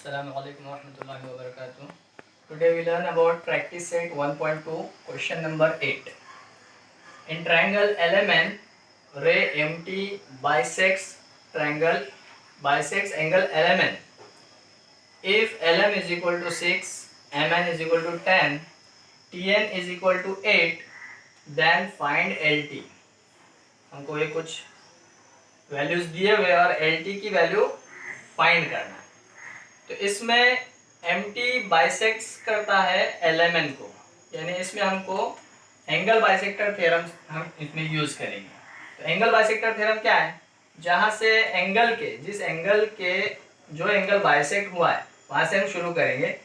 Assalamualaikum warahmatullahi wabarakatuh. Today we learn about practice set 1.2 question number 8. In triangle LMN, ray MT bisects angle LMN. If LM is equal to 6, MN is equal to 10, TN is equal to 8, then find LT. हमको ये कुछ values दिए हुए और LT की value find करना है। तो इसमें MT बाइसेक्ट्स करता है LMN को, यानी इसमें हमको एंगल बाइसेक्टर थ्योरम हम इसमें यूज करेंगे। तो एंगल बाइसेक्टर थ्योरम क्या है? जहाँ से जिस एंगल के जो एंगल बाइसेक्ट हुआ है वहाँ से हम शुरू करेंगे,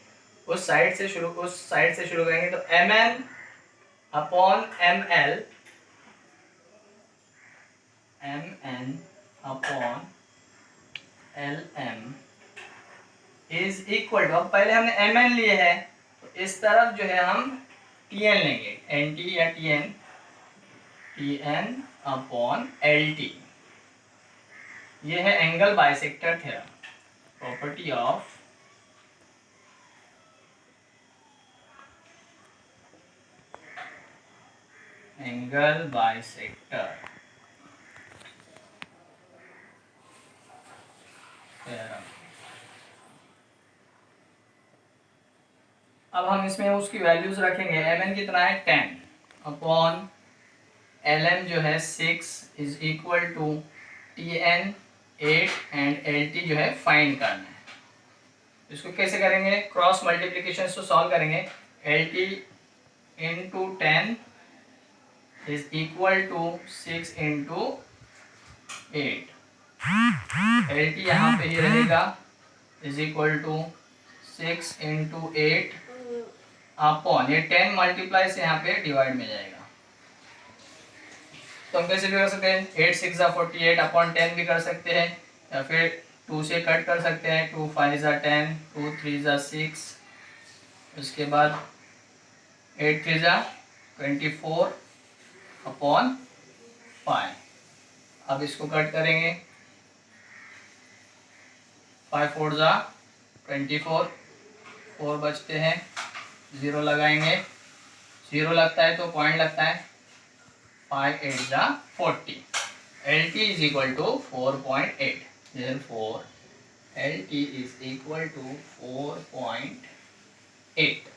उस साइड से शुरू करेंगे। तो MN upon ML, MN upon LM is equal to, अब पहले हमने MN लिए है तो इस तरफ जो है हम TN लेंगे, NT या TN अपॉन LT। ये है angle bisector theorem, property of angle bisector theorem. अब हम इसमें उसकी वैल्यूज रखेंगे। MN कितना है 10 अपॉन LM जो है 6 is equal to TN 8 and LT जो है फाइंड करना है। इसको कैसे करेंगे? क्रॉस मल्टीप्लिकेशन से सॉल्व करेंगे। LT into 10 is equal to 6 into 8। LT यहाँ पे ही रहेगा, is equal to 6 into 8 upon ये 10 मल्टीप्लाई से यहाँ पे डिवाइड में जाएगा। तो हम कैसे भी कर सकते हैं? 8 6 48 अपॉन 10 भी कर सकते हैं, या फिर 2 से कट कर सकते हैं। 2 5 10, 2 3 6, उसके बाद 8 3 24 अपॉन 5। अब इसको कट करेंगे। 5 4 24, 4 बचते हैं, 0 लगाएंगे। 0 लगता है तो पॉइंट लगता है। 5 8 40। LT is equal to 4.8. Therefore LT is equal to 4.8.